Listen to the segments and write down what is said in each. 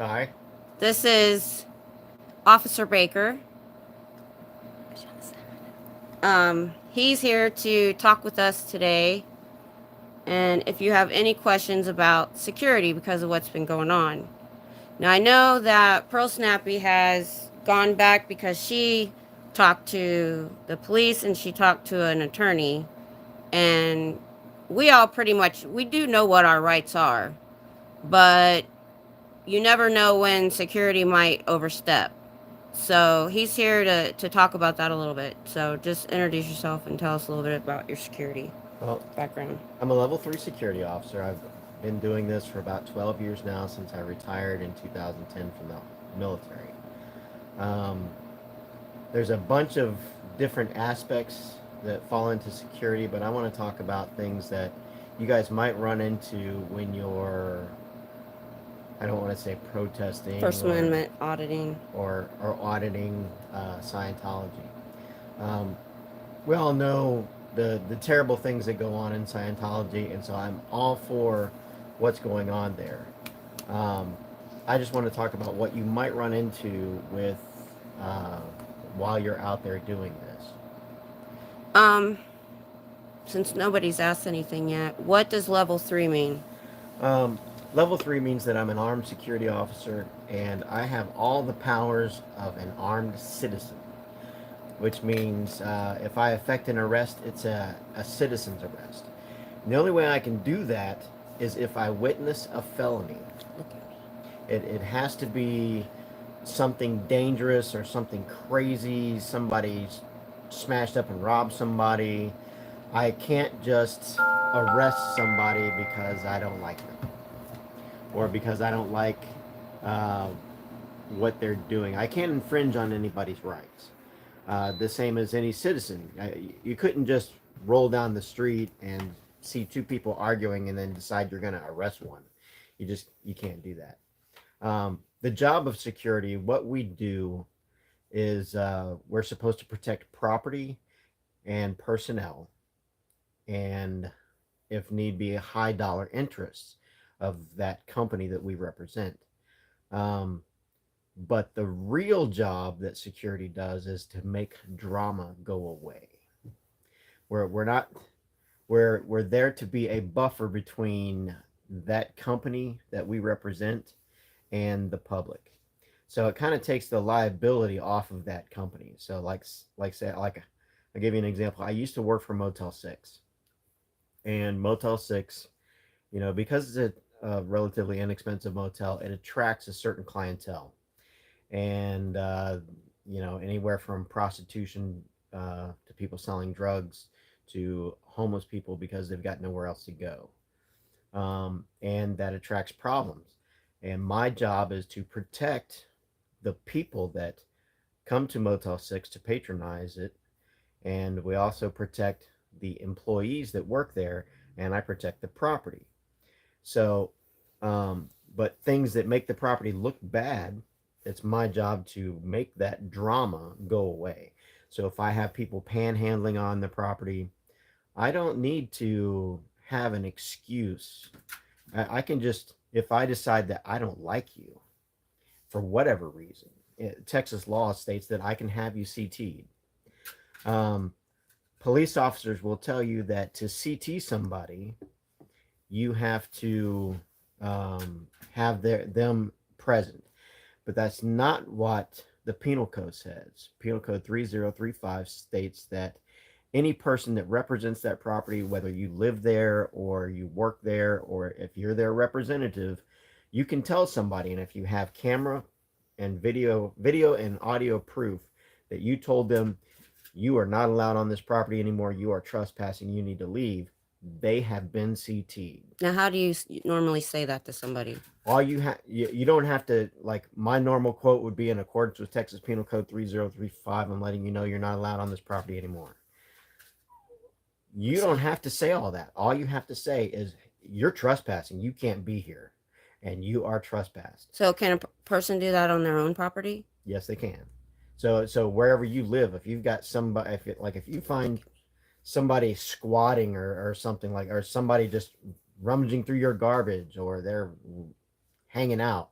Hi. This is Officer Baker. He's here to talk with us today. And if you have any questions about security because of what's been going on. Now, I know that Pearlsnappy has gone back because she talked to the police and she talked to an attorney. And we all pretty much, we do know what our rights are. But you never know when security might overstep. So he's here to talk about that a little bit. So just introduce yourself and tell us a little bit about your security Well, background. I'm a level 3 security officer. I've been doing this for about 12 years now since I retired in 2010 from the military. Um, there's a bunch of different aspects that fall into security, but I want to talk about things that you guys might run into when you're, I don't want to say protesting First Amendment auditing. or auditing Scientology. Um, we all know the terrible things that go on in Scientology, and so I'm all for what's going on there. Um, I just want to talk about what you might run into with uh, while you're out there doing this. Um, since nobody's asked anything yet, what does level 3 mean? Um, Level 3 means that I'm an armed security officer and I have all the powers of an armed citizen, which means if I effect an arrest, it's a citizen's arrest. And the only way I can do that is if I witness a felony. It has to be something dangerous or something crazy. Somebody's smashed up and robbed somebody. I can't just arrest somebody because I don't like them or because I don't like uh, what they're doing. I can't infringe on anybody's rights. The same as any citizen. You couldn't just roll down the street and see two people arguing and then decide you're going to arrest one. You can't do that. The job of security, what we do is we're supposed to protect property and personnel, and if need be, high dollar interests of that company that we represent. Um, but the real job that security does is to make drama go away. We're not we're there to be a buffer between that company that we represent and the public. So it kind of takes the liability off of that company. So I'll give you an example. I used to work for Motel 6, and Motel 6, because it's a relatively inexpensive motel, it attracts a certain clientele, and anywhere from prostitution to people selling drugs to homeless people because they've got nowhere else to go, and that attracts problems. And my job is to protect the people that come to Motel 6 to patronize it, and we also protect the employees that work there, and I protect the property. So, but things that make the property look bad, it's my job to make that drama go away. So if I have people panhandling on the property, I don't need to have an excuse. I can just, if I decide that I don't like you for whatever reason, Texas law states that I can have you CT'd. Um, Police officers will tell you that to CT somebody, you have to have them present. But that's not what the penal code says. Penal code 3035 states that any person that represents that property, whether you live there or you work there or if you're their representative, you can tell somebody. And if you have camera and video and audio proof that you told them you are not allowed on this property anymore, you are trespassing, you need to leave, they have been CT'd. Now, how do you normally say that to somebody? All you don't have to, like, my normal quote would be in accordance with Texas Penal Code 3035. I'm letting you know you're not allowed on this property anymore. You don't have to say all that. All you have to say is you're trespassing. You can't be here, and you are trespassed. So, can a person do that on their own property? Yes, they can. So wherever you live, if you've got somebody, if you find somebody squatting or something like, or somebody just rummaging through your garbage, or they're hanging out,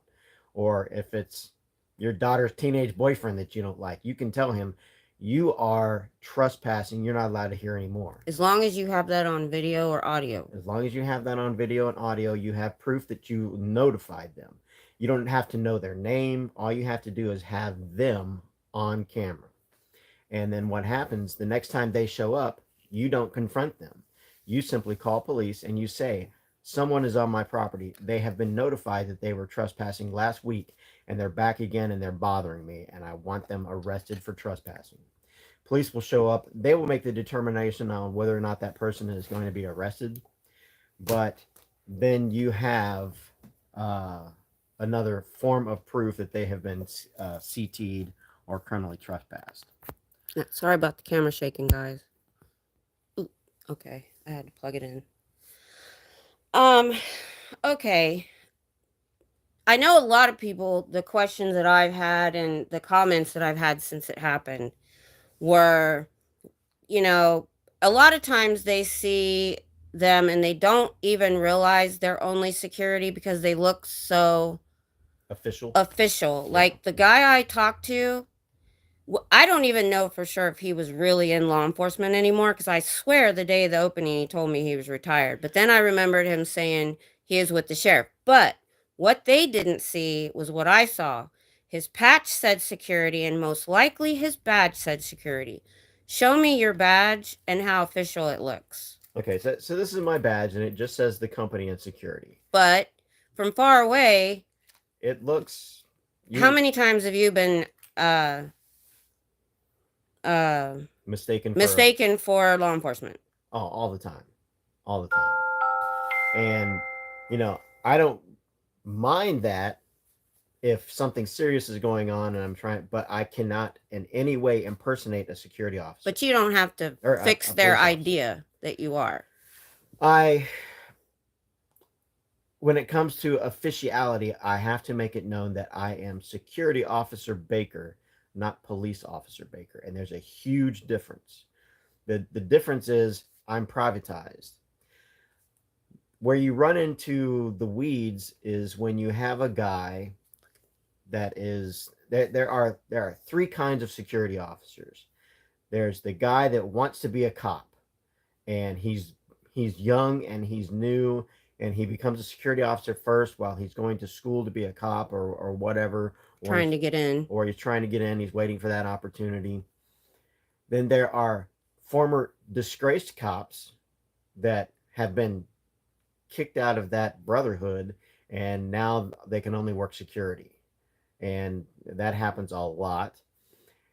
Or if it's your daughter's teenage boyfriend that you don't like, you can tell him you are trespassing. You're not allowed to hear anymore. As long as you have that on video or audio. As long as you have that on video and audio, you have proof that you notified them. You don't have to know their name. All you have to do is have them on camera. And then what happens the next time they show up, you don't confront them. You simply call police and you say, someone is on my property. They have been notified that they were trespassing last week and they're back again and they're bothering me and I want them arrested for trespassing. Police will show up. They will make the determination on whether or not that person is going to be arrested. But then you have another form of proof that they have been CT'd or criminally trespassed. Sorry about the camera shaking, guys. Ooh, okay, I had to plug it in. Okay. I know a lot of people, the questions that I've had and the comments that I've had since it happened were, you know, a lot of times they see them and they don't even realize they're only security because they look so Official. Yeah. Like the guy I talked to, I don't even know for sure if he was really in law enforcement anymore because I swear the day of the opening he told me he was retired. But then I remembered him saying he is with the sheriff. But what they didn't see was what I saw. His patch said security and most likely his badge said security. Show me your badge and how official it looks. Okay, so this is my badge and it just says the company and security. But from far away, it looks... How many times have you been mistaken for law enforcement? Oh, all the time. And I don't mind that if something serious is going on and I'm trying, but I cannot in any way impersonate a security officer. But you don't have to fix their idea that you are. When it comes to officiality, I have to make it known that I am security officer Baker, not police officer Baker. And there's a huge difference. The difference is I'm privatized. Where you run into the weeds is when you have a guy that is... There are three kinds of security officers. There's the guy that wants to be a cop, and he's young and he's new, and he becomes a security officer first while he's going to school to be a cop or whatever. Trying to get in. Or he's trying to get in. He's waiting for that opportunity. Then there are former disgraced cops that have been kicked out of that brotherhood, and now they can only work security. And that happens a lot.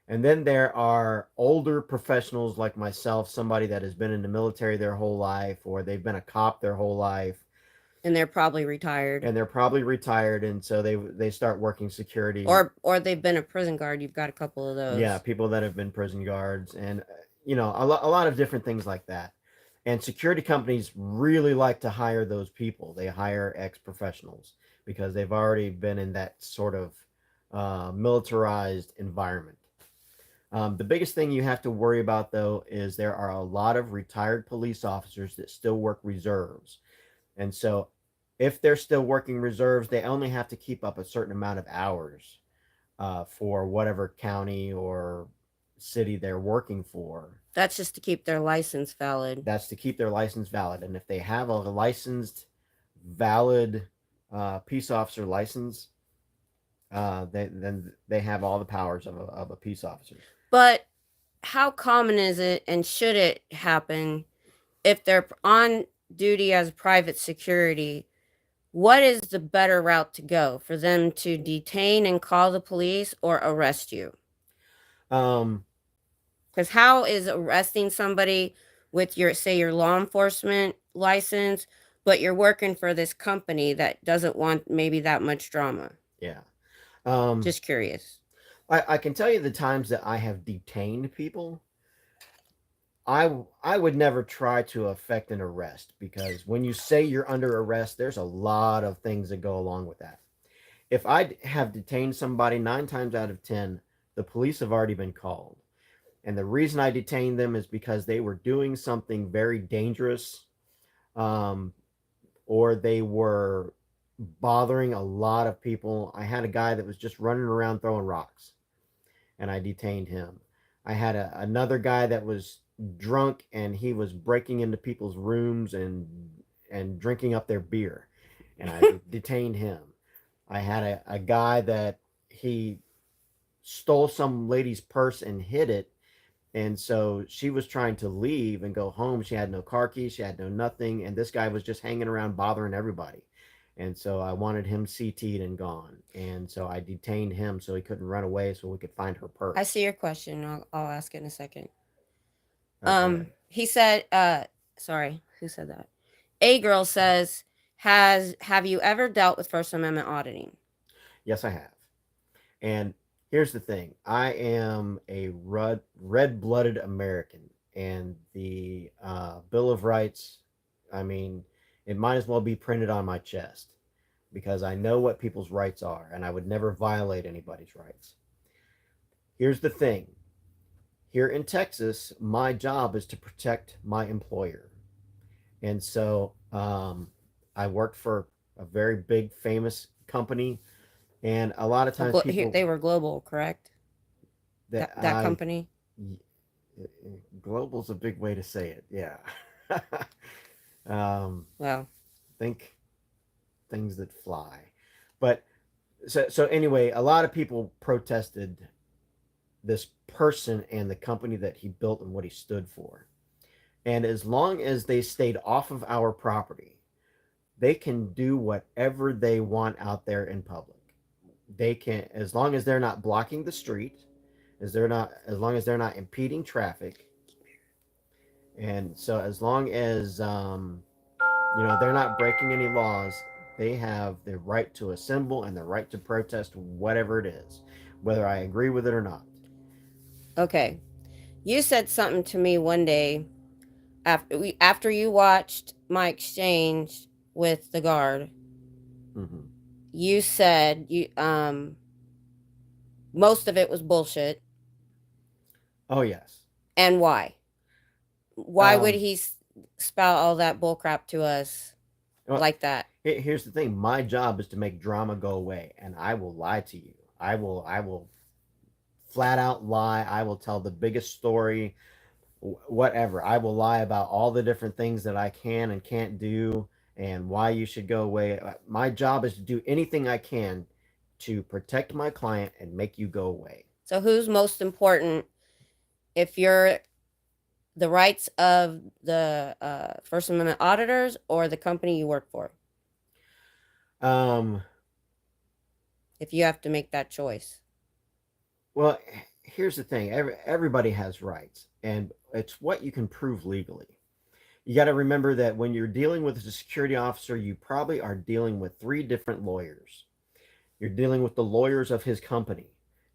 And then there are older professionals like myself, somebody that has been in the military their whole life, or they've been a cop their whole life. And they're probably retired. And so they start working security. Or they've been a prison guard. You've got a couple of those. Yeah, people that have been prison guards, and a lot of different things like that. And security companies really like to hire those people. They hire ex-professionals because they've already been in that sort of militarized environment. The biggest thing you have to worry about, though, is there are a lot of retired police officers that still work reserves. And so if they're still working reserves, they only have to keep up a certain amount of hours for whatever county or city they're working for. That's just to keep their license valid. And if they have a licensed, valid peace officer license, then they have all the powers of a peace officer. But how common is it, and should it happen, if they're on duty as private security? What is the better route to go for them to detain and call the police or arrest you? Because how is arresting somebody with your law enforcement license, but you're working for this company that doesn't want maybe that much drama? Yeah. Just curious. I can tell you the times that I have detained people. I would never try to effect an arrest, because when you say you're under arrest, there's a lot of things that go along with that. If I have detained somebody, 9 times out of 10, the police have already been called. And the reason I detained them is because they were doing something very dangerous, or they were bothering a lot of people. I had a guy that was just running around throwing rocks, and I detained him. I had another guy that was drunk, and he was breaking into people's rooms and drinking up their beer, and I detained him. I had a guy that he stole some lady's purse and hid it, and so she was trying to leave and go home. She had no car keys, she had no nothing, and this guy was just hanging around bothering everybody. And so I wanted him CT'd and gone. And so I detained him so he couldn't run away so we could find her I purse. see your question. I'll ask it in a second. Okay. He said, sorry, who said that? A girl says, have you ever dealt with First Amendment auditing? Yes, I have. And here's the thing, I am a red blooded American. And the Bill of Rights, I mean, it might as well be printed on my chest because I know what people's rights are and I would never violate anybody's rights. Here's the thing, here in Texas, my job is to protect my employer. And so I worked for a very big, famous company. And a lot of times people They were global, correct? that That I, company. global's a big way to say it. Yeah. um, Well, think things that fly. But so anyway, a lot of people protested this person and the company that he built and what he stood for. And as long as they stayed off of our property, they can do whatever they want out there in public. They can, as long as they're not blocking the street, as long as they're not impeding traffic, and so as long as they're not breaking any laws, they have the right to assemble and the right to protest whatever it is, whether I agree with it or not. okay. You said something to me one day after you watched my exchange with the guard. Mm-hmm. You said most of it was bullshit. Oh yes. And why? Why would Um, he spout all that bullcrap to us well, like that? here's the thing. My job is to make drama go away, and I will lie to you. I will flat out lie. I will tell the biggest story, whatever. I will lie about all the different things that I can and can't do and why you should go away. My job is to do anything I can to protect my client and make you go away. So who's most important if you're the rights of the First Amendment auditors or the company you work for? Um, If you have to make that choice. well, here's the thing. Everybody has rights, and it's what you can prove legally. You got to remember that when you're dealing with a security officer, you probably are dealing with three different lawyers. You're dealing with the lawyers of his company.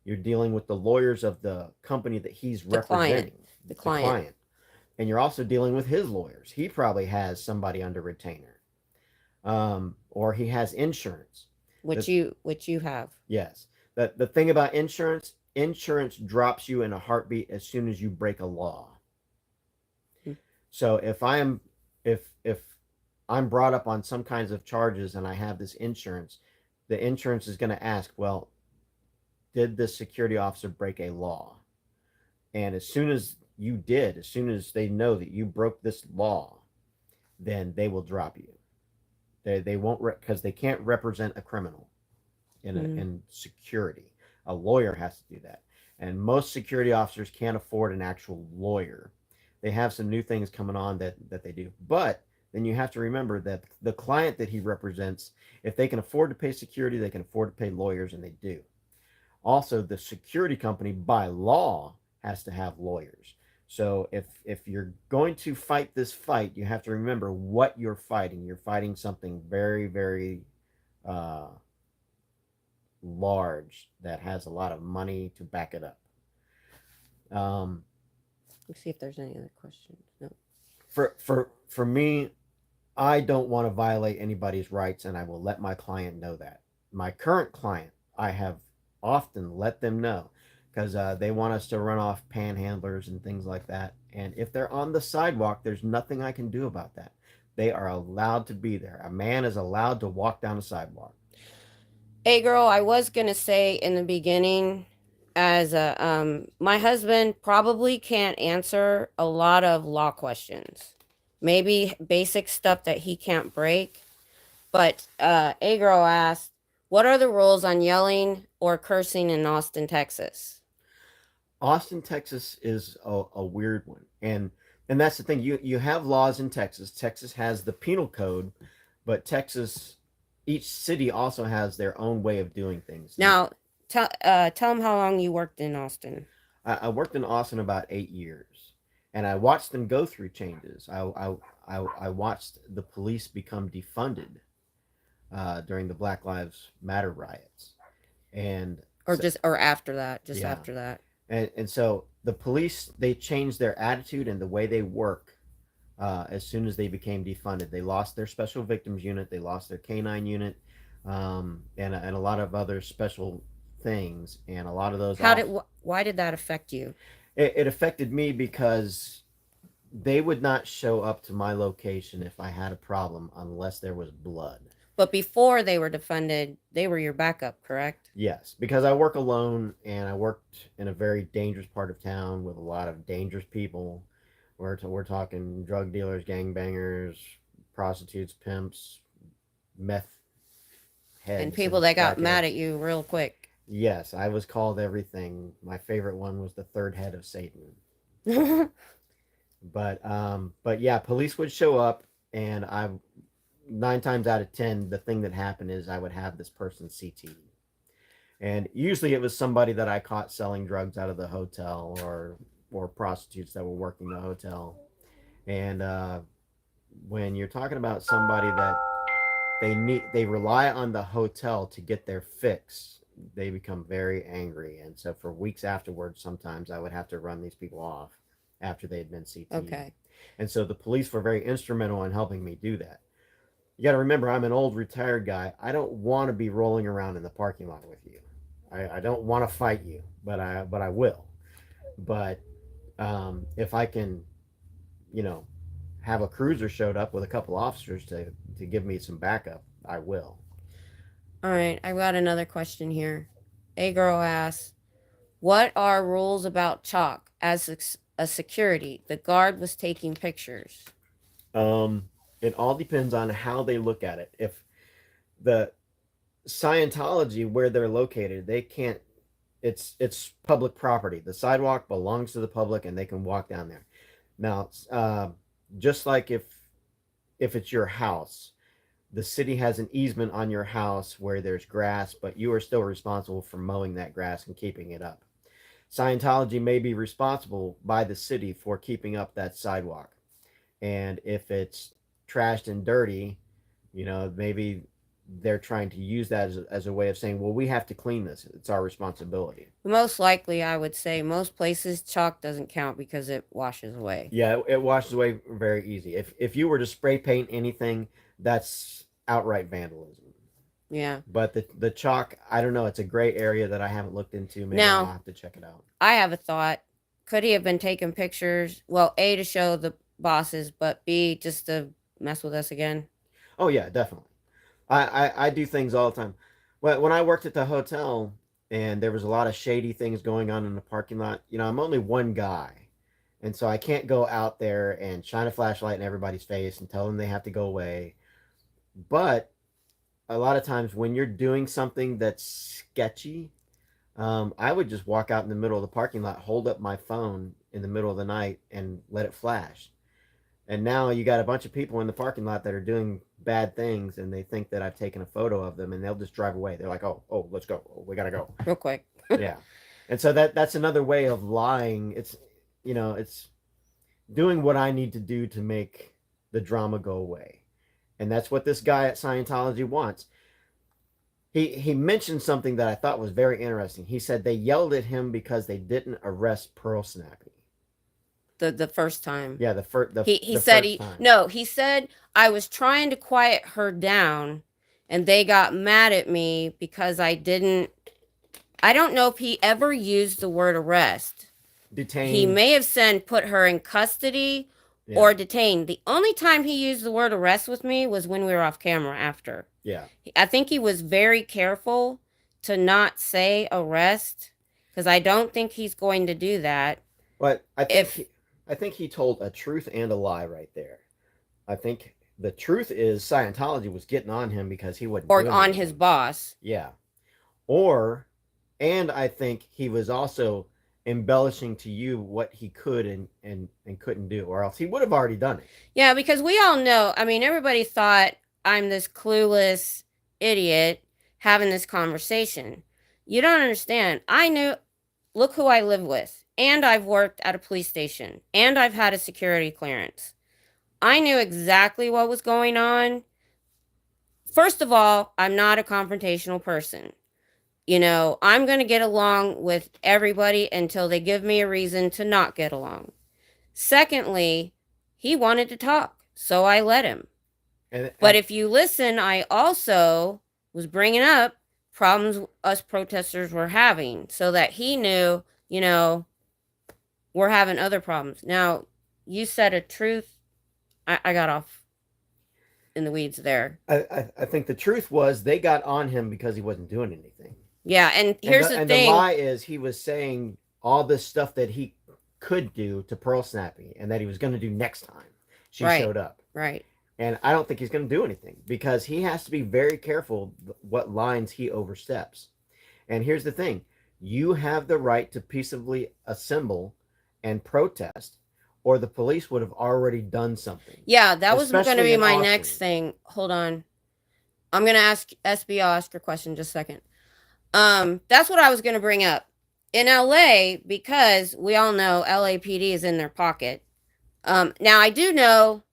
You're dealing with the lawyers of the company that he's The client. representing, The the client. client. And you're also dealing with his lawyers. He probably has somebody under retainer, or he has insurance. Which The, you have. yes. The thing about insurance, insurance drops you in a heartbeat as soon as you break a law. Hmm. So if I'm brought up on some kinds of charges and I have this insurance, the insurance is going to ask, well, did this security officer break a law? And as soon as you did, as soon as they know that you broke this law, then they will drop you. They won't because they can't represent a criminal in security. A lawyer has to do that, and most security officers can't afford an actual lawyer. They have some new things coming on that they do, but then you have to remember that the client that he represents, if they can afford to pay security, they can afford to pay lawyers, and they do. Also, the security company by law has to have lawyers. So if you're going to fight this fight, you have to remember what you're fighting. You're fighting something very, very uh, large that has a lot of money to back it up. Um, Let's see if there's any other questions. No. for me, I don't want to violate anybody's rights, and I will let my client know that. My current client, I have often let them know because they want us to run off panhandlers and things like that. And if they're on the sidewalk, there's nothing I can do about that. They are allowed to be there. A man is allowed to walk down the sidewalk. Hey, girl, I was gonna say in the beginning, as a my husband probably can't answer a lot of law questions. Maybe basic stuff that he can't break. But a girl asked, "What are the rules on yelling or cursing in Austin, Texas?" Austin, Texas is a weird one. And that's the thing. You have laws in Texas. Texas has the penal code, but Texas, each city also has their own way of doing things. Now, tell them how long you worked in Austin. I worked in Austin about 8 years, and I watched them go through changes. I watched the police become defunded during the Black Lives Matter riots, and Or so, just or after that, just yeah, after that. and so the police, they changed their attitude and the way they work as soon as they became defunded. They lost their special victims unit, they lost their canine unit, and a lot of other special things, and a lot of those How off. did why did that affect you? It affected me because they would not show up to my location if I had a problem unless there was blood. But before they were defunded, they were your backup, correct? Yes, because I work alone and I worked in a very dangerous part of town with a lot of dangerous people. We're talking drug dealers, gangbangers, prostitutes, pimps, meth And heads, people and that got mad at crackheads. you real quick. Yes, I was called everything. My favorite one was the third head of Satan. But yeah, police would show up, and I 9 times out of 10, the thing that happened is I would have this person CT. And usually it was somebody that I caught selling drugs out of the hotel, or prostitutes that were working the hotel. And when you're talking about somebody that they rely on the hotel to get their fix, they become very angry. And so for weeks afterwards, sometimes I would have to run these people off after they had been CT'd. Okay. And so the police were very instrumental in helping me do that. You got to remember, I'm an old retired guy. I don't want to be rolling around in the parking lot with you. I don't want to fight you, but I will. But if I can, you know, have a cruiser showed up with a couple officers to give me some backup, I will. All right, I've got another question here. A girl asks, "What are rules about chalk as a security? The guard was taking pictures." Um, it all depends on how they look at it. If the Scientology, where they're located, they can't. It's public property. The sidewalk belongs to the public, and they can walk down there. Now, just like if it's your house, the city has an easement on your house where there's grass, but you are still responsible for mowing that grass and keeping it up. Scientology may be responsible by the city for keeping up that sidewalk. And if it's trashed and dirty, maybe they're trying to use that as a way of saying, well, we have to clean this. It's our responsibility. Most likely, I would say most places chalk doesn't count because it washes away. Yeah, it washes away very easy. If you were to spray paint anything, that's outright vandalism. Yeah. But the chalk, I don't know. It's a gray area that I haven't looked into. Maybe Now, I'll have to check it out. I have a thought. Could he have been taking pictures? Well, A, to show the bosses, but B, just to mess with us again? Oh yeah, definitely. I do things all the time. When I worked at the hotel and there was a lot of shady things going on in the parking lot, I'm only one guy. And so I can't go out there and shine a flashlight in everybody's face and tell them they have to go away. But a lot of times when you're doing something that's sketchy, I would just walk out in the middle of the parking lot, hold up my phone in the middle of the night, and let it flash. And now you got a bunch of people in the parking lot that are doing bad things, and they think that I've taken a photo of them, and they'll just drive away. They're like, "Oh, let's go. Oh, we gotta go." Real quick. Yeah, and so that's another way of lying. It's doing what I need to do to make the drama go away, and that's what this guy at Scientology wants. He mentioned something that I thought was very interesting. He said they yelled at him because they didn't arrest Pearlsnappy. The first time. Yeah, He the said first time. he said I was trying to quiet her down and they got mad at me because I don't know if he ever used the word arrest. Detained. He may have said put her in custody Yeah. or detained. The only time he used the word arrest with me was when we were off camera after. Yeah. I think he was very careful to not say arrest because I don't think he's going to do that. But If I think he told a truth and a lie right there. I think the truth is Scientology was getting on him because he wasn't or doing on his anything. boss. Yeah. Or, and I think he was also embellishing to you what he could and couldn't do, or else he would have already done it. Yeah, because we all know, I mean, everybody thought I'm this clueless idiot having this conversation. You don't understand. I knew, look who I live with, and I've worked at a police station, and I've had a security clearance. I knew exactly what was going on. First of all, I'm not a confrontational person. You know, I'm going to get along with everybody until they give me a reason to not get along. Secondly, he wanted to talk, so I let him. But And if you listen, I also was bringing up problems us protesters were having so that he knew, you know, we're having other problems. Now, you said a truth. I got off in the weeds there. I think the truth was they got on him because he wasn't doing anything. Yeah, and here's the And the thing. lie is he was saying all this stuff that he could do to Pearlsnappy and that he was going to do next time she Right. showed up. Right. And I don't think he's going to do anything because he has to be very careful what lines he oversteps. And here's the thing: you have the right to peaceably assemble and protest, or the police would have already done something. Yeah, that was going to Especially be in my Austin. next thing. Hold on. I'm going to ask SB, I'll ask your question in just a second. That's what I was going to bring up. In LA, because we all know LAPD is in their pocket. Now I do know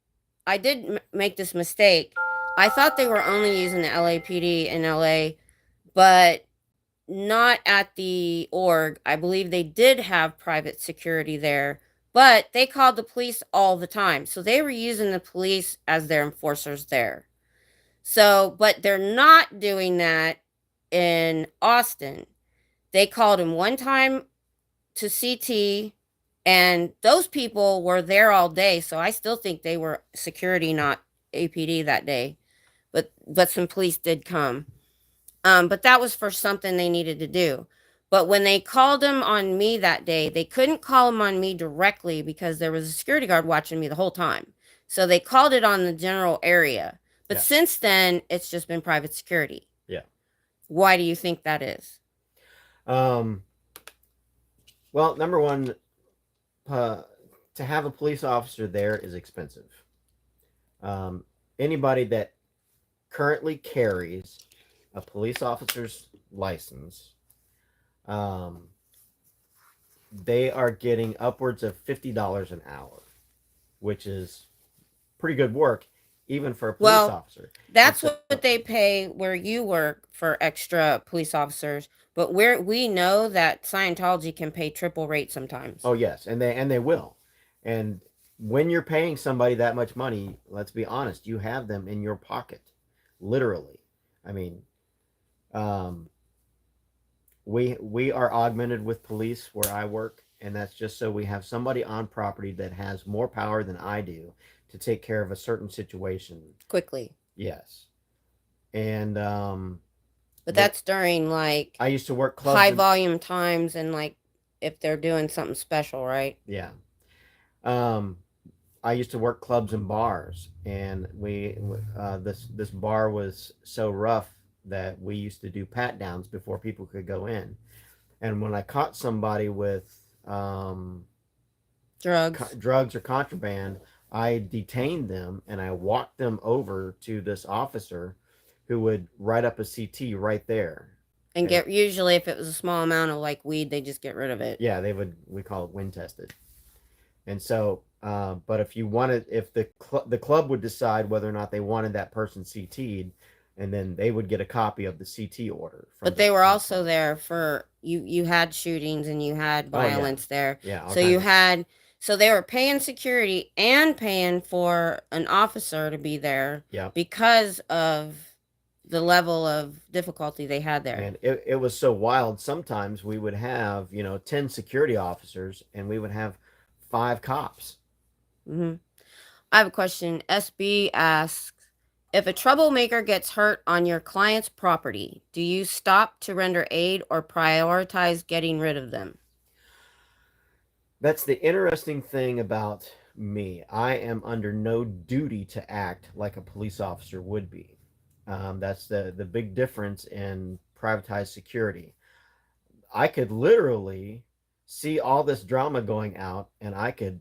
I did make this mistake. I thought they were only using the LAPD in LA, but not at the org. I believe they did have private security there, but they called the police all the time. So they were using the police as their enforcers there. So, but they're not doing that in Austin. They called him one time to CT, and those people were there all day. So I still think they were security, not APD that day. But some police did come. But that was for something they needed to do. But when they called him on me that day, they couldn't call him on me directly because there was a security guard watching me the whole time. So they called it on the general area. But Yeah. since then, it's just been private security. Yeah. Why do you think that is? Well, number one, to have a police officer there is expensive. Anybody that currently carries a police officer's license, they are getting upwards of $50 an hour, which is pretty good work, even for a police officer. That's what they pay where you work for extra police officers. But we know that Scientology can pay triple rate sometimes. Oh yes, and they will. And when you're paying somebody that much money, let's be honest, you have them in your pocket, literally. I mean, we are augmented with police where I work, and that's just so we have somebody on property that has more power than I do to take care of a certain situation quickly. Yes, and but that's during like I used to work clubs high volume times and like if they're doing something special, right? Yeah. I used to work clubs and bars, and this bar was so rough that we used to do pat downs before people could go in. And when I caught somebody with drugs or contraband, I detained them and I walked them over to this officer who would write up a CT right there. And get, usually if it was a small amount of like weed, they just get rid of it. Yeah, we call it wind tested. And so, but if you wanted, if the club would decide whether or not they wanted that person CT'd, and then they would get a copy of the CT order. But they were also there for you had shootings and you had violence there. Yeah. So you had, so they were paying security and paying for an officer to be there. Yeah. Because of the level of difficulty they had there. And it was so wild. Sometimes we would have, 10 security officers and we would have 5 cops. Mm-hmm. I have a question. SB asks, if a troublemaker gets hurt on your client's property, do you stop to render aid or prioritize getting rid of them? That's the interesting thing about me. I am under no duty to act like a police officer would be. That's the big difference in privatized security. I could literally see all this drama going out, and I could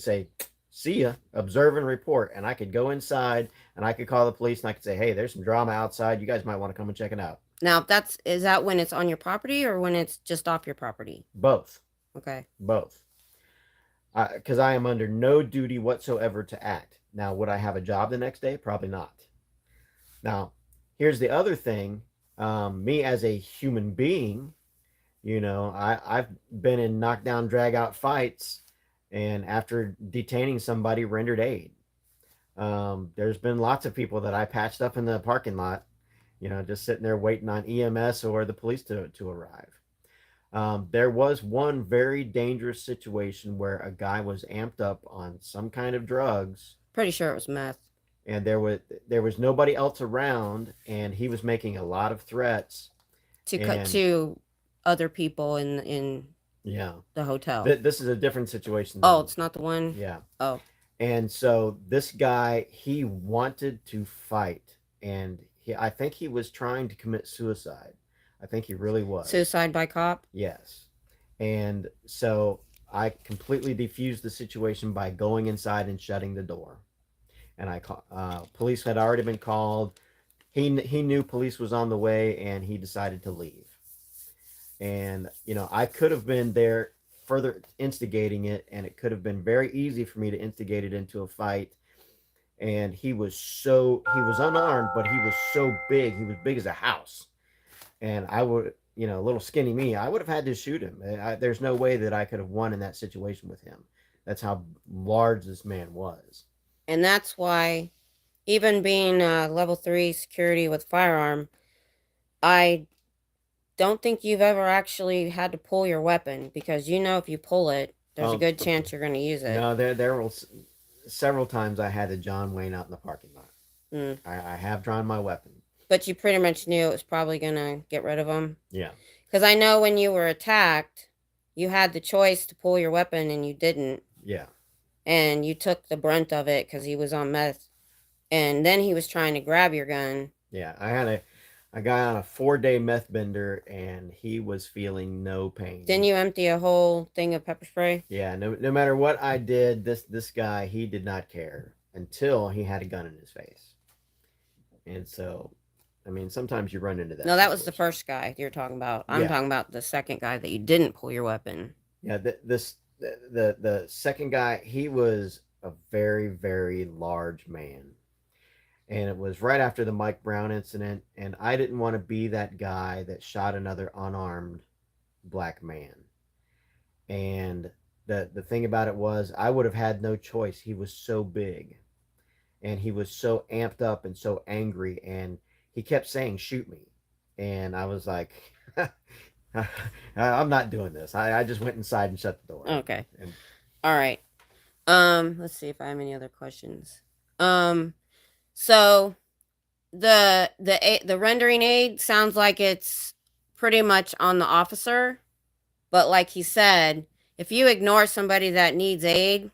say, "See ya, observe and report," and I could go inside and I could call the police and I could say, "Hey, there's some drama outside. You guys might want to come and check it out." Now, is that when it's on your property or when it's just off your property? Both, Okay. both, because I am under no duty whatsoever to act. Now, would I have a job the next day? Probably not. Now, here's the other thing. Me as a human being, I've been in knockdown, drag out fights, and after detaining somebody, rendered aid. There's been lots of people that I patched up in the parking lot, just sitting there waiting on EMS or the police to arrive. There was one very dangerous situation where a guy was amped up on some kind of drugs, Pretty sure it was meth. and there was nobody else around, and he was making a lot of threats. To cut And to other people in yeah, the hotel. this is a different situation. Oh, it's not the one? Yeah. Oh. And so this guy, he wanted to fight, and I think he was trying to commit suicide. I think he really was. Suicide by cop? Yes. And so I completely defused the situation by going inside and shutting the door. And police had already been called. He knew police was on the way, and he decided to leave. And I could have been there further instigating it, and it could have been very easy for me to instigate it into a fight. And he was unarmed, but he was so big. He was big as a house. And I would, little skinny me, I would have had to shoot him. There's no way that I could have won in that situation with him. That's how large this man was. And that's why, even being level 3 security with firearm, I don't think you've ever actually had to pull your weapon, because if you pull it, there's a good chance you're going to use it. No, there were several times I had the John Wayne out in the parking lot. Mm. I have drawn my weapon. But you pretty much knew it was probably going to get rid of him? Yeah. Because I know when you were attacked, you had the choice to pull your weapon and you didn't. Yeah. And you took the brunt of it because he was on meth. And then he was trying to grab your gun. Yeah, I had a guy on a 4-day meth bender, and he was feeling no pain. Didn't you empty a whole thing of pepper spray? Yeah, no matter what I did, this guy, he did not care until he had a gun in his face. And so, sometimes you run into that. No, that was the first guy you're talking about. I'm talking about the second guy that you didn't pull your weapon. Yeah, the second guy, he was a very, very large man. And it was right after the Mike Brown incident, and I didn't want to be that guy that shot another unarmed black man. And the thing about it was, I would have had no choice. He was so big, and he was so amped up and so angry, and he kept saying, "Shoot me." And I was like, I'm not doing this. I just went inside and shut the door. Okay. All right. Let's see if I have any other questions. So the rendering aid sounds like it's pretty much on the officer, but like he said, if you ignore somebody that needs aid,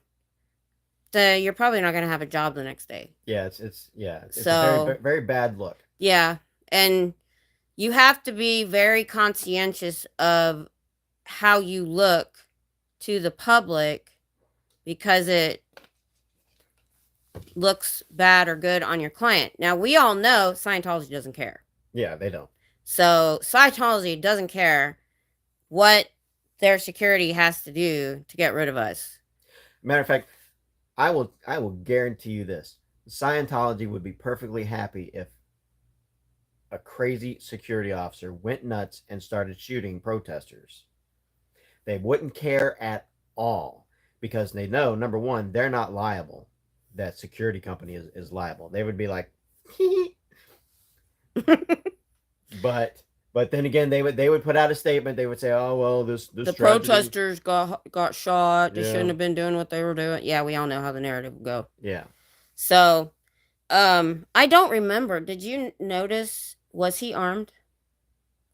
you're probably not going to have a job the next day. Yeah, it's a very, very bad look. Yeah, and you have to be very conscientious of how you look to the public, because it looks bad or good on your client. Now, we all know Scientology doesn't care. Yeah, they don't. So Scientology doesn't care what their security has to do to get rid of us. Matter of fact, I will guarantee you this: Scientology would be perfectly happy if a crazy security officer went nuts and started shooting protesters. They wouldn't care at all, because they know, number one, they're not liable. That security company is liable. They would be like, but But then again, they would put out a statement. They would say, "Oh well, this The tragedy." protesters got shot. They shouldn't Yeah, have been doing what they were doing. Yeah, we all know how the narrative will go. yeah. So, I don't remember. Did you notice? Was he armed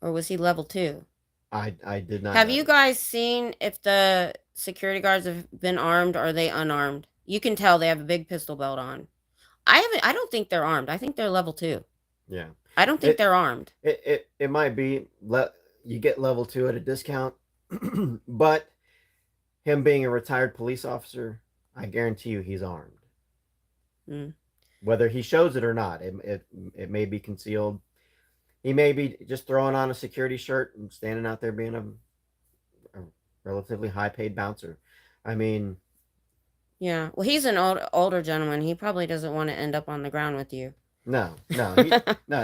or was he level 2? I did not Have you notice. guys seen if the security guards have been armed or are they unarmed? You can tell they have a big pistol belt on. I don't think they're armed. I think they're level 2. Yeah. I don't think It they're armed. it might be you get level 2 at a discount, but him being a retired police officer, I guarantee you he's armed. Mm. Whether he shows it or not, it may be concealed. He may be just throwing on a security shirt and standing out there being a relatively high paid bouncer. I mean, Yeah. Well, he's an older gentleman. He probably doesn't want to end up on the ground with you. no, no,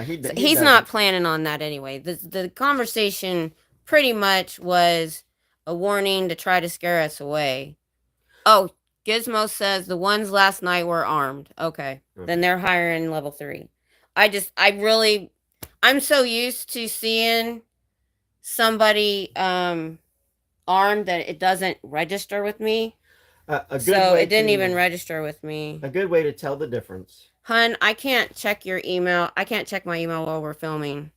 he He's doesn't. not planning on that anyway. The conversation pretty much was a warning to try to scare us away. Oh, Gizmo says the ones last night were armed. Okay. Then they're hiring level 3. I'm so used to seeing somebody armed that it doesn't register with me. So it didn't even register with me. A good way to tell the difference. Hun, I can't check your email. I can't check my email while we're filming.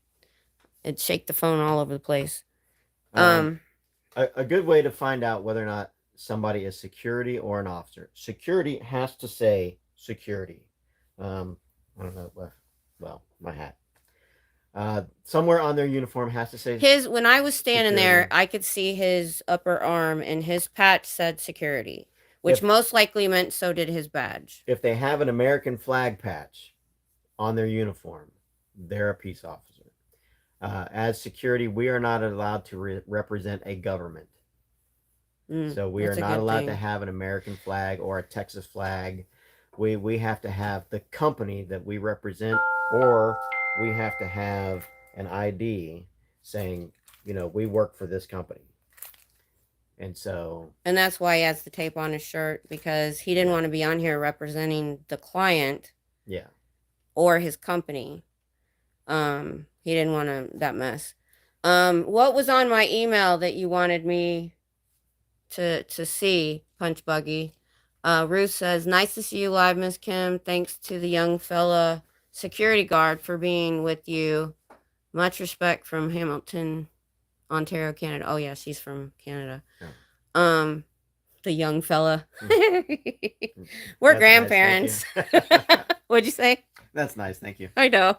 It'd shake the phone all over the place. A good way to find out whether or not somebody is security or an officer. Security has to say security. I don't know. Well, my hat. Somewhere on their uniform has to say when I was standing there, I could see his upper arm and his patch said security, which most likely meant so did his badge. If they have an American flag patch on their uniform, they're a peace officer. As security, we are not allowed to represent a government. So we are not allowed to have an American flag or a Texas flag. We have to have the company that we represent, or we have to have an ID saying, we work for this company. And that's why he has the tape on his shirt, because he didn't want to be on here representing the client. Yeah. Or his company. He didn't want that mess. What was on my email that you wanted me to see, Punch Buggy? Ruth says, nice to see you live, Miss Kim. Thanks to the young fella security guard for being with you. Much respect from Hamilton, Ontario, Canada. Oh yeah, she's from Canada. Yeah. The young fella. We're That's grandparents. Nice, What'd you say? That's nice, thank you. I know.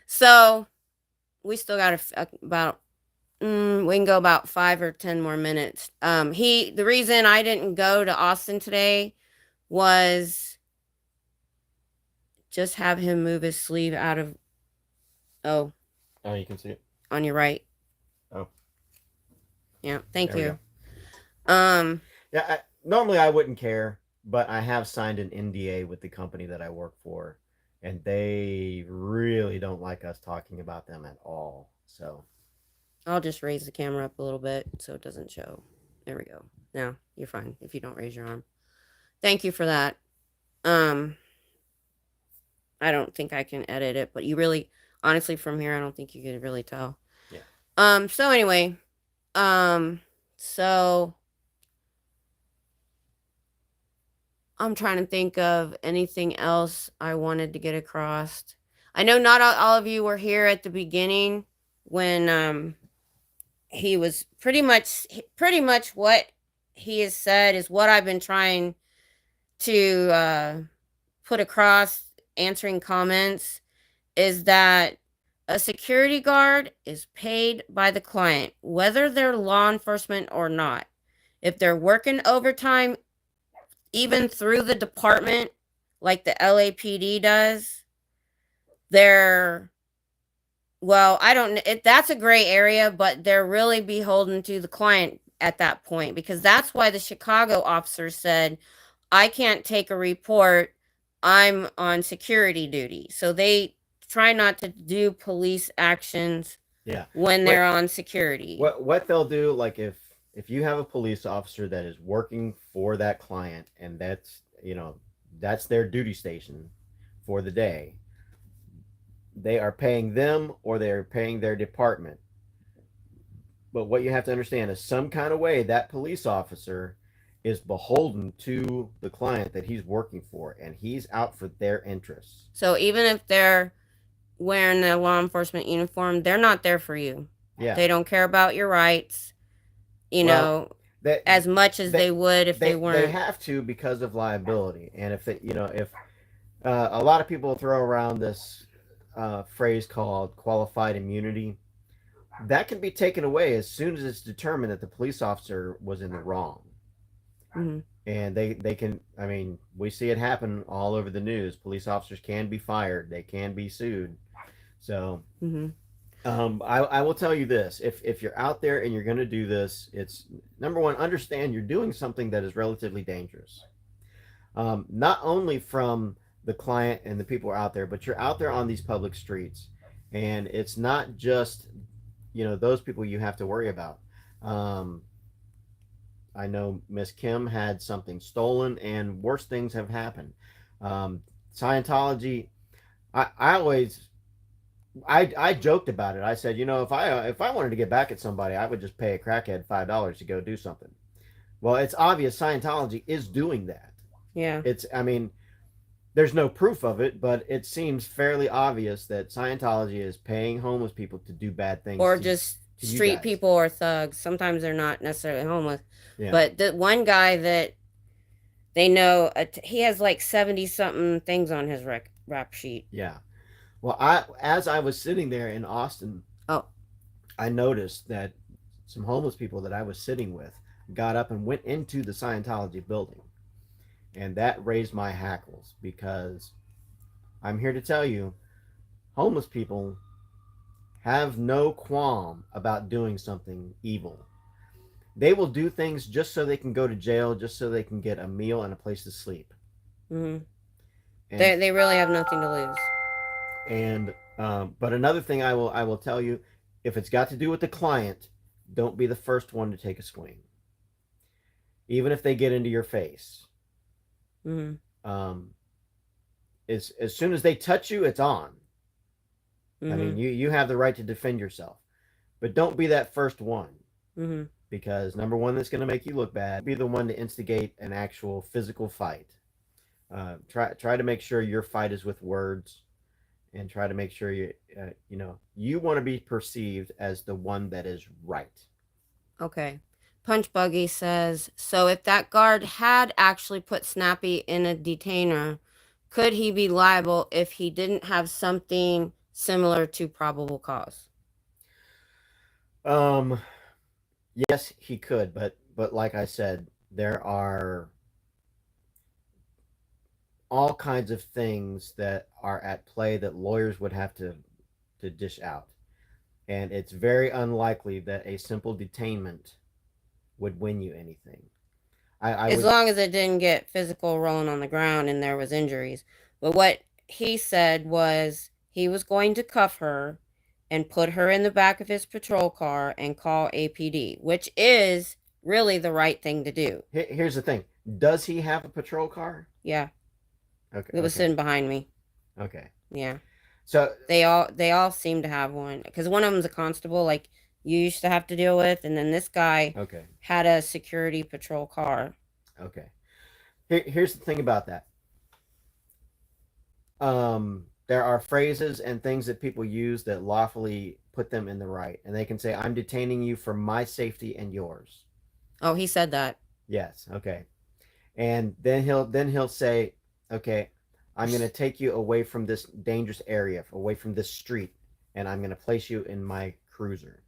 So we still got about we can go about 5 or 10 more minutes. The reason I didn't go to Austin today was just have him move his sleeve out of you can see it on your right. Oh yeah, thank you. Yeah, normally I wouldn't care, but I have signed an NDA with the company that I work for, and they really don't like us talking about them at all. So I'll just raise the camera up a little bit so it doesn't show. There we go. Now you're fine if you don't raise your arm. Thank you for that. I don't think I can edit it, but you really, honestly, from here, I don't think you could really tell. Yeah. So anyway, so I'm trying to think of anything else I wanted to get across. I know not all of you were here at the beginning when he was pretty much what he has said is what I've been trying to put across answering comments, is that a security guard is paid by the client, whether they're law enforcement or not. If they're working overtime, even through the department, like the LAPD does, that's a gray area, but they're really beholden to the client at that point, because that's why the Chicago officer said, I can't take a report, I'm on security duty. So they try not to do police actions when they're on security. What they'll do, like if you have a police officer that is working for that client and that's their duty station for the day, They are paying them or they are paying their department. But what you have to understand is some kind of way that police officer is beholden to the client that he's working for, and he's out for their interests. So even if they're wearing the law enforcement uniform, they're not there for you. Yeah. They don't care about your rights, Well, that as much as they would if they they weren't. have to because of liability, and if it, if a lot of people throw around this phrase called qualified immunity, that can be taken away as soon as it's determined that the police officer was in the wrong. Mm-hmm. And they can, I mean, we see it happen all over the news. Police officers can be fired, they can be sued. So Mm-hmm. I will tell you this: if you're out there and you're going to do this, it's number one, understand you're doing something that is relatively dangerous. Not only from the client and the people who are out there, but you're out there on these public streets, and it's not just those people you have to worry about. Um, I know Miss Kim had something stolen, and worse things have happened. Scientology. I always I joked about it. I said, if I wanted to get back at somebody, I would just pay a crackhead $5 to go do something. Well, it's obvious Scientology is doing that. Yeah. I mean, there's no proof of it, but it seems fairly obvious that Scientology is paying homeless people to do bad things. Or just street people or thugs. Sometimes they're not necessarily homeless. Yeah. But the one guy that they know, he has like 70 something things on his rap sheet. Yeah. Well, as I was sitting there in Austin, I noticed that some homeless people that I was sitting with got up and went into the Scientology building. And that raised my hackles, because I'm here to tell you, homeless people have no qualm about doing something evil. They will do things just so they can go to jail, just so they can get a meal and a place to sleep. Mm-hmm. They really have nothing to lose. And but another thing I will tell you, if it's got to do with the client, don't be the first one to take a swing, even if they get into your face. Mm-hmm. As soon as they touch you, it's on. Mm-hmm. I mean, you have the right to defend yourself, but don't be that first one. Mm-hmm. Because number one, that's going to make you look bad. Be the one to instigate an actual physical fight. Try to make sure your fight is with words, and try to make sure you want to be perceived as the one that is right. Okay. Punch Buggy says, so if that guard had actually put Snappy in a detainer, could he be liable if he didn't have something similar to probable cause? Yes, he could, but like I said, there are all kinds of things that are at play that lawyers would have to dish out. And it's very unlikely that a simple detainment would win you anything. As long as it didn't get physical rolling on the ground and there was injuries. But what he said was he was going to cuff her and put her in the back of his patrol car and call APD, which is really the right thing to do. Here's the thing. Does he have a patrol car? Yeah. Okay. It was sitting behind me. Okay. Yeah. So they all seem to have one, because one of them's a constable, like you used to have to deal with, and then this guy had a security patrol car. Okay. Here's the thing about that. There are phrases and things that people use that lawfully put them in the right, and they can say, "I'm detaining you for my safety and yours." Oh, he said that. Yes. Okay. And then he'll say, "Okay, I'm going to take you away from this dangerous area, away from this street, and I'm going to place you in my cruiser."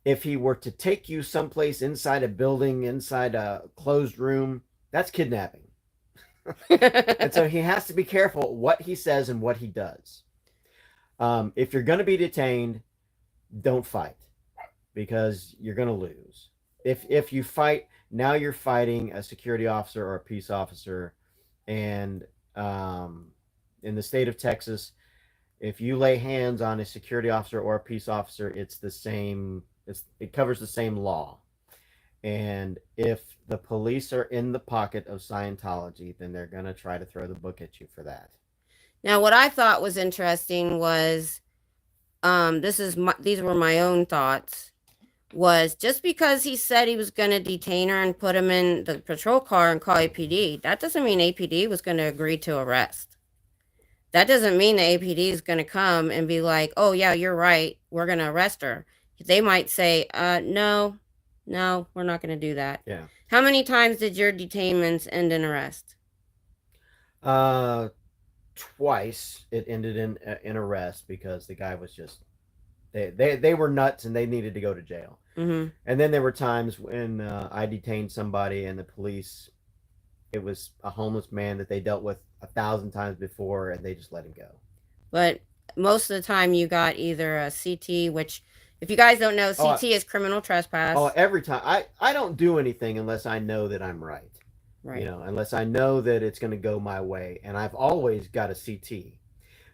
If he were to take you someplace inside a building, inside a closed room, that's kidnapping. And so he has to be careful what he says and what he does. If you're going to be detained, don't fight, because you're going to lose. If you fight, now you're fighting a security officer or a peace officer. And in the state of Texas, if you lay hands on a security officer or a peace officer, it's the same. It covers the same law. And if the police are in the pocket of Scientology, then they're going to try to throw the book at you for that. Now, what I thought was interesting was, these were my own thoughts. Was just because he said he was going to detain her and put him in the patrol car and call APD, that doesn't mean APD was going to agree to arrest. That doesn't mean the APD is going to come and be like, oh, yeah, you're right. We're going to arrest her. They might say, no, we're not going to do that. Yeah. How many times did your detainments end in arrest? Twice it ended in arrest because the guy was just they were nuts and they needed to go to jail. Mm-hmm. And then there were times when I detained somebody and the police, it was a homeless man that they dealt with 1,000 times before, and they just let him go. But most of the time, you got either a CT, which, if you guys don't know, CT is criminal trespass. Oh, every time I don't do anything unless I know that I'm right. Right. You know, unless I know that it's going to go my way, and I've always got a CT.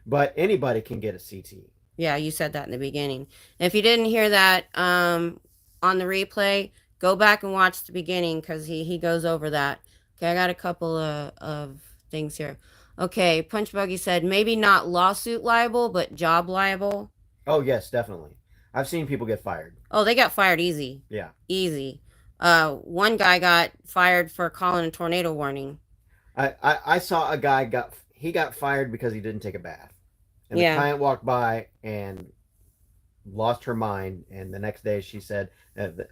But anybody can get a CT. Yeah, you said that in the beginning. And if you didn't hear that on the replay, go back and watch the beginning because he goes over that. Okay, I got a couple of things here. Okay, Punch Buggy said maybe not lawsuit liable, but job liable. Oh, yes, definitely. I've seen people get fired. Oh, they got fired easy. Yeah. Easy. One guy got fired for calling a tornado warning. I saw a guy got fired because he didn't take a bath. And the client walked by and lost her mind, and the next day she said,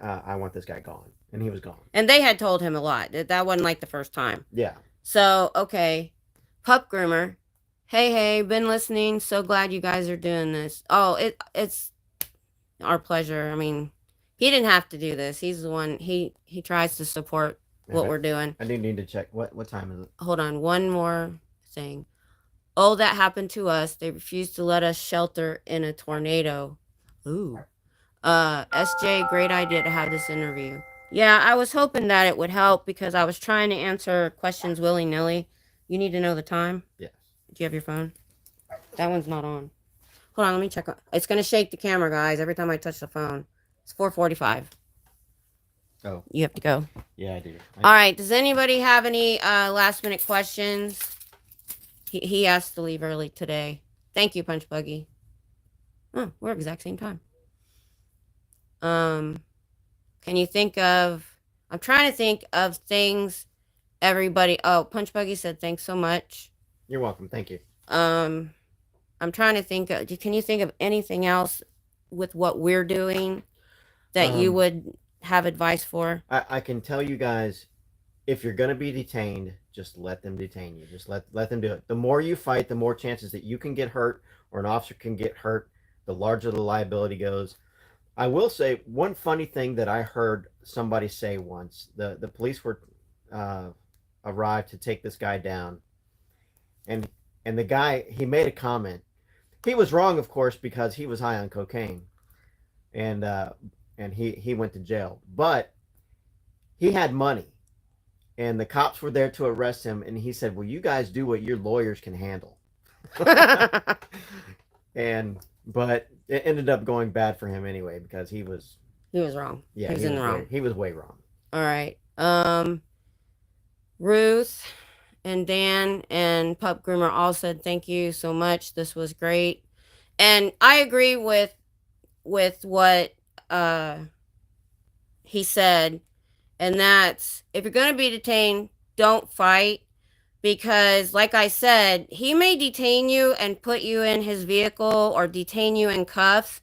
I want this guy gone. And he was gone. And they had told him a lot. That wasn't like the first time. Yeah. So, okay. Pup groomer. Hey, been listening. So glad you guys are doing this. Oh, it's our pleasure. I mean, he didn't have to do this. He's the one, he tries to support what we're doing. I do need to check. What time is it? Hold on. One more thing. Oh, that happened to us. They refused to let us shelter in a tornado. Ooh. SJ, great idea to have this interview. Yeah, I was hoping that it would help because I was trying to answer questions willy-nilly. You need to know the time? Yes. Do you have your phone? That one's not on. Hold on, let me check. It's going to shake the camera, guys, every time I touch the phone. It's 4:45. Oh. You have to go. Yeah, I do. All right. Does anybody have any last-minute questions? He asked to leave early today. Thank you, Punch Buggy. Oh, we're exact same time. Can you think of... I'm trying to think of things everybody... Oh, Punch Buggy said thanks so much. You're welcome. Thank you. I'm trying to think of... Can you think of anything else with what we're doing that you would have advice for? I can tell you guys, if you're going to be detained, just let them detain you. Just let them do it. The more you fight, the more chances that you can get hurt or an officer can get hurt, the larger the liability goes. I will say one funny thing that I heard somebody say once. The police were arrived to take this guy down, and the guy, he made a comment. He was wrong, of course, because he was high on cocaine, and he went to jail. But he had money, and the cops were there to arrest him, and he said, well, you guys do what your lawyers can handle. But it ended up going bad for him anyway because he was wrong. Yeah, he was in the wrong. He was way wrong. All right. Ruth and Dan and Pup Groomer all said thank you so much. This was great. And I agree with what he said, and that's, if you're going to be detained, don't fight, because like I said, he may detain you and put you in his vehicle or detain you in cuffs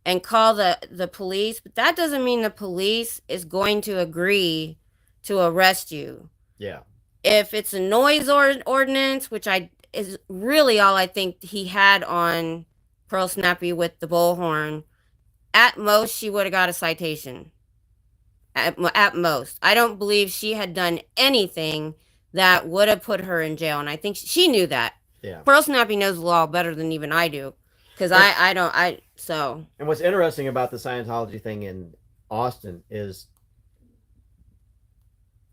and call the police, but that doesn't mean the police is going to agree to arrest you. Yeah. If it's a noise ordinance, which is really all I think he had on Pearlsnappy with the bullhorn, at most she would have got a citation. At most. I don't believe she had done anything that would have put her in jail, and I think she knew that. Yeah. Pearlsnappy knows the law better than even I do, because I don't. So. And what's interesting about the Scientology thing in Austin is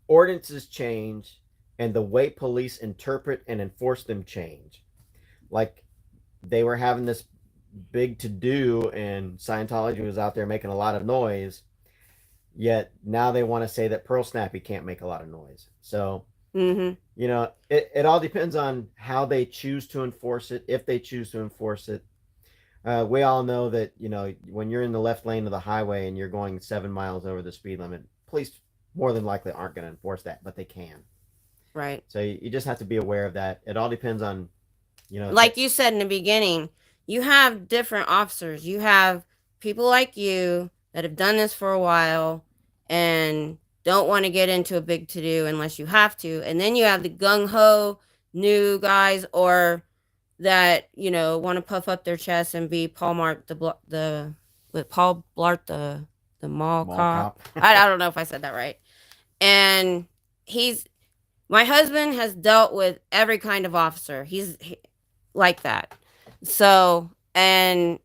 ordinances change, and the way police interpret and enforce them change. Like, they were having this big to-do, and Scientology was out there making a lot of noise, yet now they want to say that Pearlsnappy can't make a lot of noise. So Mm-hmm. You know, it all depends on how they choose to enforce it, if they choose to enforce it. We all know that, you know, when you're in the left lane of the highway and you're going 7 miles over the speed limit, police more than likely aren't going to enforce that, but they can. Right. So you just have to be aware of that. It all depends on, you know, Like you said in the beginning, you have different officers. You have people like you that have done this for a while and don't want to get into a big to do unless you have to. And then you have the gung ho new guys or that, you know, want to puff up their chest and be Paul Mart the with Paul Blart the mall mall cop. cop. I don't know if I said that right. And he's my husband has dealt with every kind of officer. Like that. So and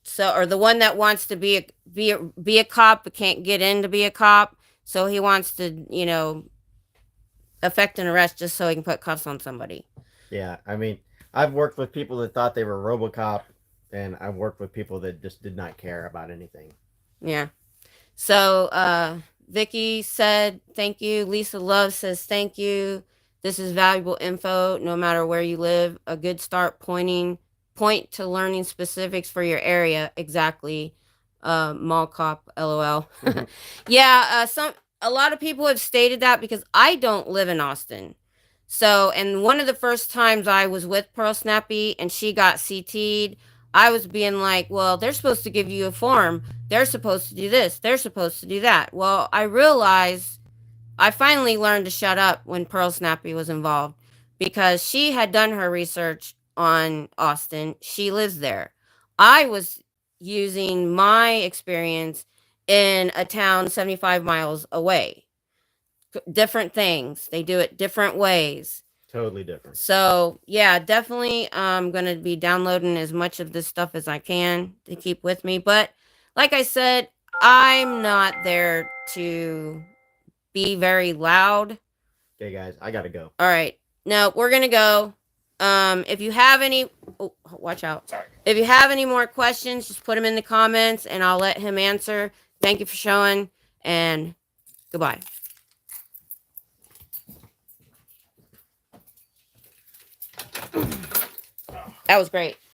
so or the one that wants to be a cop but can't get in to be a cop. So he wants to, you know, effect an arrest just so he can put cuffs on somebody. Yeah, I mean, I've worked with people that thought they were RoboCop, and I've worked with people that just did not care about anything. Yeah. So Vicky said thank you. Lisa Love says thank you. This is valuable info no matter where you live. A good start point to learning specifics for your area. Exactly. Mall cop LOL. Yeah, a lot of people have stated that because I don't live in Austin. So, and one of the first times I was with Pearlsnappy and she got CT'd, I was being like, well, they're supposed to give you a form. They're supposed to do this. They're supposed to do that. Well, I realized I finally learned to shut up when Pearlsnappy was involved because she had done her research on Austin. She lives there. I was using my experience in a town 75 miles away. Different things. They do it different ways. Totally different. So yeah, definitely I'm gonna be downloading as much of this stuff as I can to keep with me. But like I said, I'm not there to be very loud. Okay, guys, I gotta go. All right. Now we're gonna go. If you have any watch out. Sorry. If you have any more questions, just put them in the comments and I'll let him answer. Thank you for showing and goodbye. That was great.